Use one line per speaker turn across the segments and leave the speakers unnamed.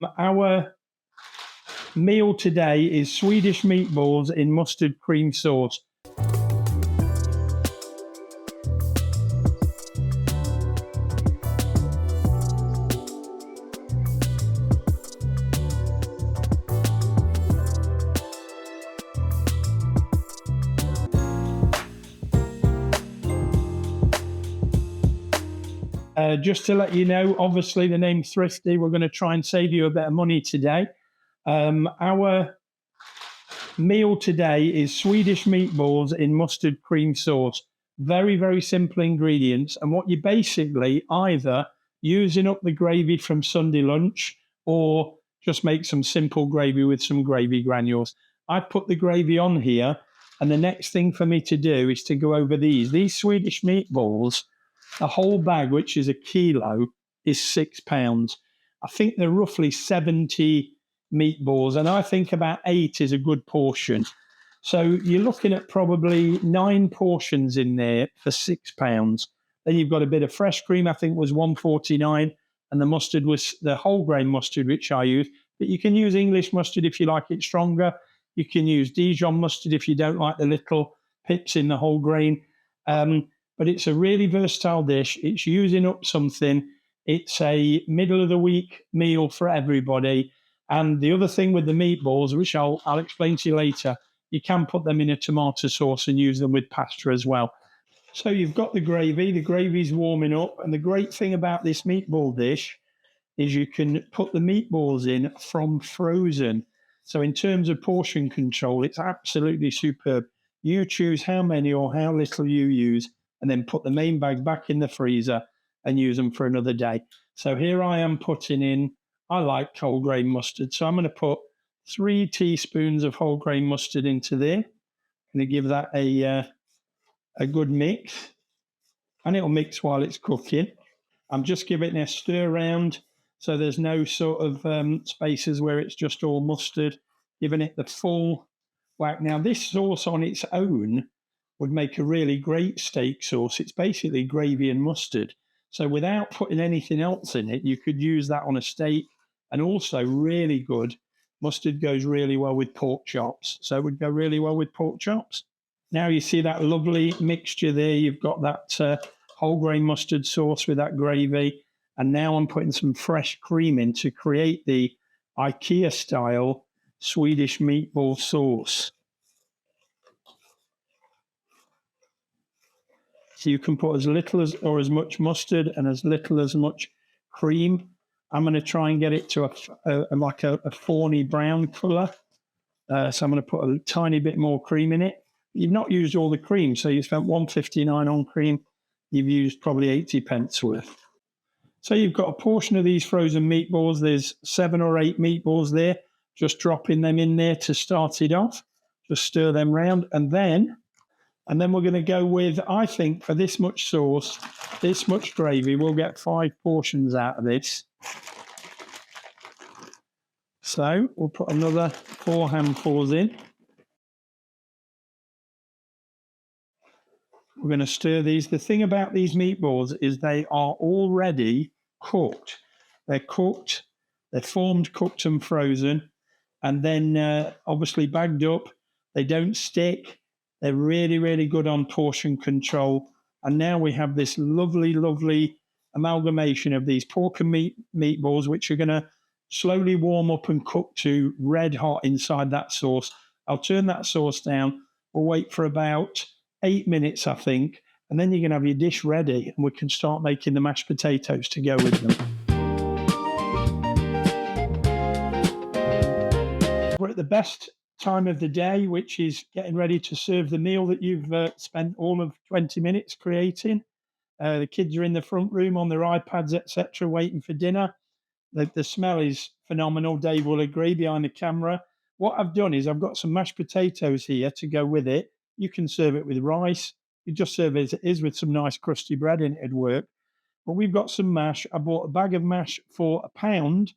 Our meal today is Swedish meatballs in mustard cream sauce. Just to let you know, obviously the name Thrifty, we're going to try and save you a bit of money today. Our meal today is Swedish meatballs in mustard cream sauce. Very, very simple ingredients. And what you're basically either using up the gravy from Sunday lunch or just make some simple gravy with some gravy granules. I've put the gravy on here. And the next thing for me to do is to go over these. These Swedish meatballs, a whole bag, which is a kilo, is £6. I think they're roughly 70 meatballs, and I think about 8 is a good portion. So you're looking at probably 9 portions in there for £6. Then you've got a bit of fresh cream, I think was £1.49, and the mustard was the whole grain mustard, which I use. But you can use English mustard if you like it stronger. You can use Dijon mustard if you don't like the little pips in the whole grain. But it's a really versatile dish. It's using up something. It's a middle of the week meal for everybody. And the other thing with the meatballs, which I'll explain to you later, you can put them in a tomato sauce and use them with pasta as well. So you've got the gravy. The gravy's warming up. And the great thing about this meatball dish is you can put the meatballs in from frozen. So in terms of portion control, it's absolutely superb. You choose how many or how little you use, and then put the main bag back in the freezer and use them for another day. So here I am putting in, I like whole grain mustard. So I'm going to put 3 teaspoons of whole grain mustard into there. I'm going to give that a good mix. And it'll mix while it's cooking. I'm just giving it a stir around so there's no sort of spaces where it's just all mustard. Giving it the full whack. Now this sauce on its own would make a really great steak sauce. It's basically gravy and mustard. So without putting anything else in it, you could use that on a steak. And also really good, mustard goes really well with pork chops. So it would go really well with pork chops. Now you see that lovely mixture there. You've got that whole grain mustard sauce with that gravy. And now I'm putting some fresh cream in to create the IKEA style Swedish meatball sauce. So you can put as little as or as much mustard and as little as much cream. I'm going to try and get it to a fawny brown colour. So I'm going to put a tiny bit more cream in it. You've not used all the cream, so you spent £1.59 on cream. You've used probably 80 pence worth. So you've got a portion of these frozen meatballs. There's 7 or 8 meatballs there. Just dropping them in there to start it off. Just stir them round, and then we're going to go with, I think, for this much sauce, this much gravy, we'll get 5 portions out of this. So we'll put another 4 handfuls in. We're going to stir these. The thing about these meatballs is they are already cooked. They're cooked, they're formed, cooked and frozen, and then obviously bagged up. They don't stick. They're really, really good on portion control. And now we have this lovely, lovely amalgamation of these pork and meatballs, which are going to slowly warm up and cook to red hot inside that sauce. I'll turn that sauce down. We'll wait for about 8 minutes, I think. And then you can have your dish ready and we can start making the mashed potatoes to go with them. We're at the best time of the day, which is getting ready to serve the meal that you've spent all of 20 minutes creating. The kids are in the front room on their iPads, etc., waiting for dinner. The smell is phenomenal. Dave will agree behind the camera. What I've done is I've got some mashed potatoes here to go with it. You can serve it with rice. You just serve it as it is with some nice crusty bread in it, it'd work. But we've got some mash. I bought a bag of mash for £1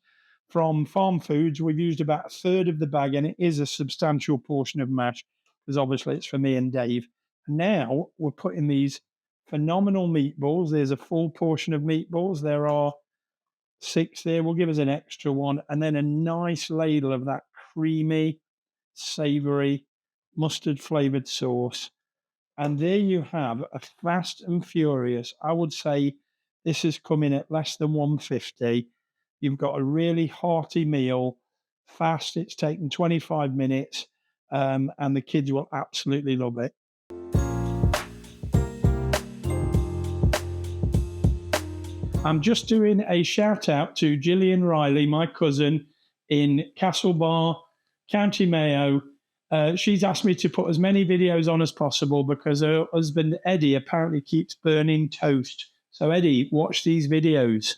from Farm Foods. We've used about 1/3 of the bag, and it is a substantial portion of mash because obviously it's for me and Dave. And now we're putting these phenomenal meatballs. There's a full portion of meatballs. There are 6 there. We'll give us an extra one. And then a nice ladle of that creamy, savoury, mustard flavoured sauce. And there you have a fast and furious. I would say this is coming at less than 150. You've got a really hearty meal, fast. It's taken 25 minutes, and the kids will absolutely love it. I'm just doing a shout out to Gillian Riley, my cousin in Castlebar, County Mayo. She's asked me to put as many videos on as possible because her husband Eddie apparently keeps burning toast. So Eddie, watch these videos.